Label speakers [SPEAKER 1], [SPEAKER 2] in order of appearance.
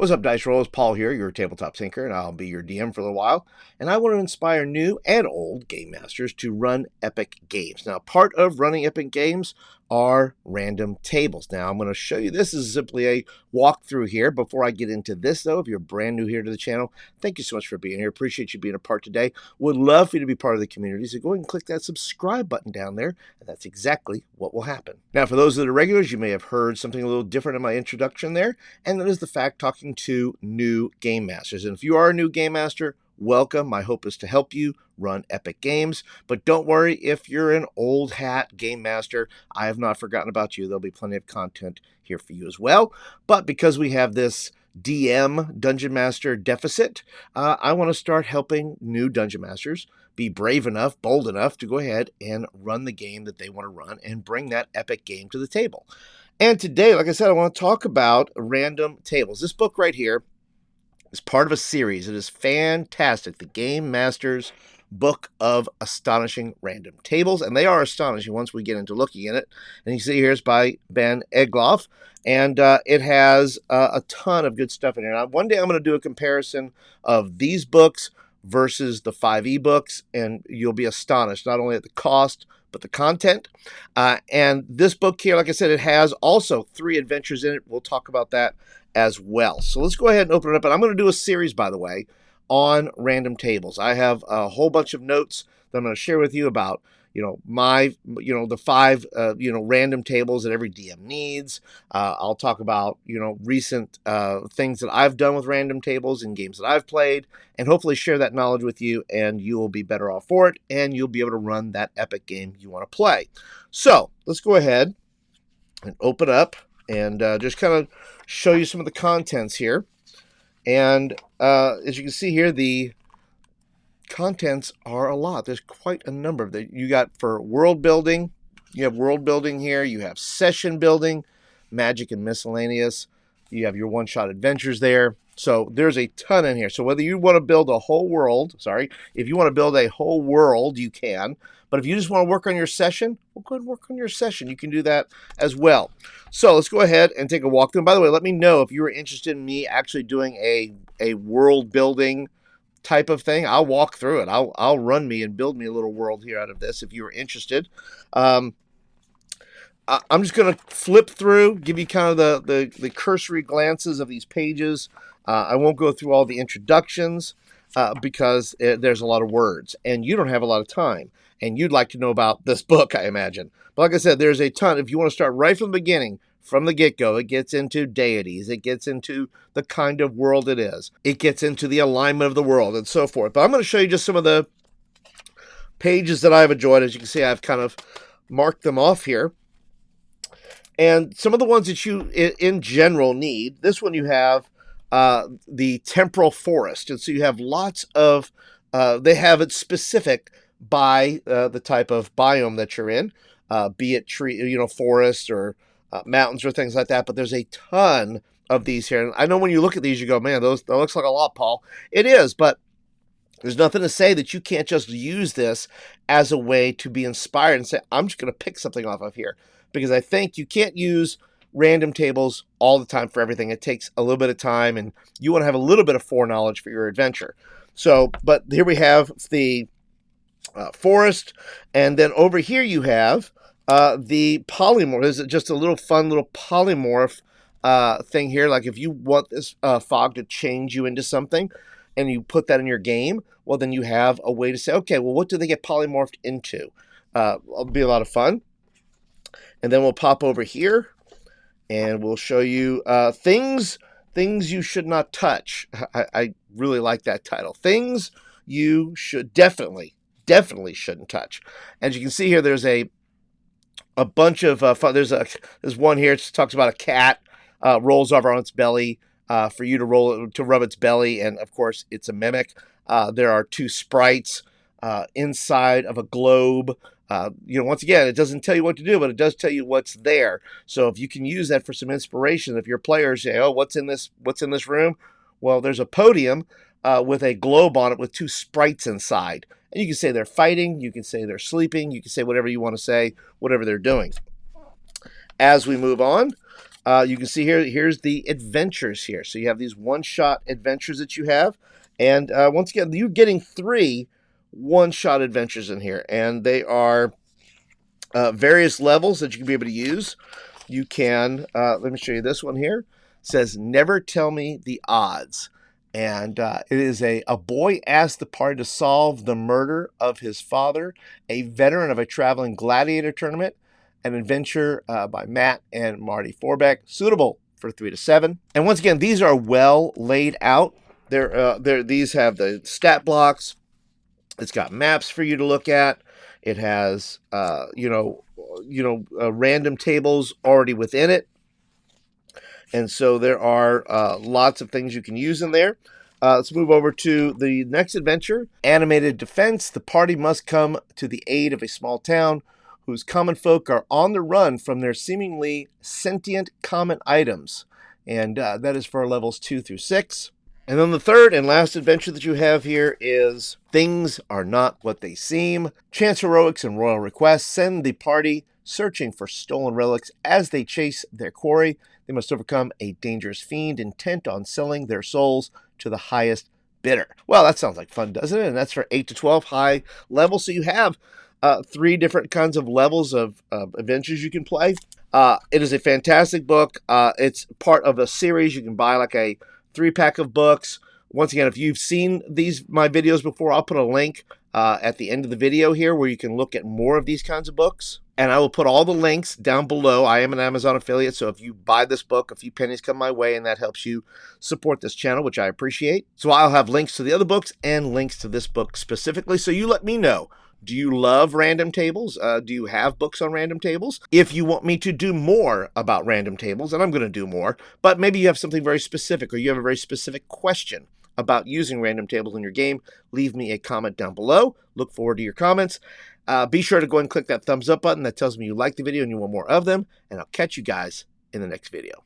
[SPEAKER 1] What's up, Dice Rollers? Paul here, your tabletop thinker, and I'll be your DM for a little while. And I want to inspire new and old game masters to run epic games. Now, part of running epic games are random tables. Now, I'm going to show you this is simply a walkthrough here. Before I get into this, though, if you're brand new here to the channel, thank you so much for being here. Appreciate you being a part today. Would love for you to be part of the community, so go ahead and click that subscribe button down there, and that's exactly what will happen. Now, for those that are regulars, you may have heard something a little different in my introduction there, and that is the fact talking to new game masters. And if you are a new game master, welcome. My hope is to help you run epic games. But don't worry if you're an old hat game master. I have not forgotten about you. There'll be plenty of content here for you as well. But because we have this DM Dungeon Master deficit, I want to start helping new Dungeon Masters be brave enough, bold enough to go ahead and run the game that they want to run and bring that epic game to the table. And today, like I said, I want to talk about random tables. This book right here is part of a series. It is fantastic. The Game Master's Book of Astonishing Random Tables. And they are astonishing once we get into looking at it. And you see here it's by Ben Egloff. And it has a ton of good stuff in here. Now, one day I'm going to do a comparison of these books versus the 5e books. And you'll be astonished not only at the cost, but the content. And this book here, like I said, it has also 3 adventures in it. We'll talk about that as well. So let's go ahead and open it up. And I'm going to do a series, by the way, on random tables. I have a whole bunch of notes that I'm going to share with you about, the 5, random tables that every DM needs. I'll talk about, recent things that I've done with random tables in games that I've played, and hopefully share that knowledge with you, and you will be better off for it, and you'll be able to run that epic game you want to play. So let's go ahead and open up and just kind of show you some of the contents here. And as you can see here, the contents are a lot. There's quite a number that you got for world building. You have world building here. You have session building, magic and miscellaneous. You have your one-shot adventures there. So there's a ton in here. So whether you want to build a whole world, if you want to build a whole world, you can. But if you just want to work on your session, well, go ahead and work on your session. You can do that as well. So let's go ahead and take a walk through. And by the way, let me know if you are interested in me actually doing a world building type of thing. I'll walk through it. I'll run me and build me a little world here out of this if you are interested. I'm just going to flip through, give you kind of the cursory glances of these pages. I won't go through all the introductions because there's a lot of words, and you don't have a lot of time, and you'd like to know about this book, I imagine. But like I said, there's a ton. If you want to start right from the beginning, from the get-go, it gets into deities. It gets into the kind of world it is. It gets into the alignment of the world and so forth. But I'm going to show you just some of the pages that I've enjoyed. As you can see, I've kind of marked them off here. And some of the ones that you, in general, need. This one you have the temporal forest. And so you have lots of, they have it specific by the type of biome that you're in, be it tree, forest or mountains or things like that. But there's a ton of these here. And I know when you look at these, you go, man, that looks like a lot, Paul. It is, but there's nothing to say that you can't just use this as a way to be inspired and say, I'm just going to pick something off of here. Because I think you can't use random tables all the time for everything. It takes a little bit of time, and you want to have a little bit of foreknowledge for your adventure. So, but here we have the forest, and then over here you have the polymorph. This is just a little fun little polymorph thing here. Like if you want this fog to change you into something, and you put that in your game, well, then you have a way to say, okay, well, what do they get polymorphed into? It'll be a lot of fun. And then we'll pop over here, and we'll show you things you should not touch. I really like that title. Things you should definitely shouldn't touch. As you can see here, there's a bunch of fun. There's one here. It talks about a cat rolls over on its belly for you to rub its belly, and of course, it's a mimic. There are 2 sprites inside of a globe. Once again, it doesn't tell you what to do, but it does tell you what's there. So if you can use that for some inspiration, if your players say, oh, what's in this room? Well, there's a podium with a globe on it with 2 sprites inside. And you can say they're fighting, you can say they're sleeping, you can say whatever you want to say, whatever they're doing. As we move on, You can see here's the adventures here. So you have these one-shot adventures that you have. And once again, you're getting 3 one-shot adventures in here. And they are various levels that you can be able to use. You can, let me show you this one here. It says, Never Tell Me the Odds. And it is a boy asks the party to solve the murder of his father, a veteran of a traveling gladiator tournament, an adventure by Matt and Marty Forbeck, suitable for 3 to 7. And once again, these are well laid out. These have the stat blocks. It's got maps for you to look at. It has, random tables already within it. And so there are lots of things you can use in there. Let's move over to the next adventure. Animated Defense. The party must come to the aid of a small town whose common folk are on the run from their seemingly sentient common items. And that is for levels 2 through 6. And then the third and last adventure that you have here is Things Are Not What They Seem. Chance Heroics and Royal Request send the party searching for stolen relics as they chase their quarry. They must overcome a dangerous fiend intent on selling their souls to the highest bidder. Well, that sounds like fun, doesn't it? And that's for 8 to 12 high level. So you have 3 different kinds of levels of adventures you can play. It is a fantastic book. It's part of a series. You can buy like a 3-pack of books. Once again, if you've seen my videos before, I'll put a link at the end of the video here where you can look at more of these kinds of books. And I will put all the links down below. I am an Amazon affiliate, so if you buy this book, a few pennies come my way, and that helps you support this channel, which I appreciate. So I'll have links to the other books and links to this book specifically, so you let me know. Do you love random tables? Do you have books on random tables? If you want me to do more about random tables, and I'm going to do more, but maybe you have something very specific or you have a very specific question about using random tables in your game, leave me a comment down below. Look forward to your comments. Be sure to go and click that thumbs up button that tells me you like the video and you want more of them, and I'll catch you guys in the next video.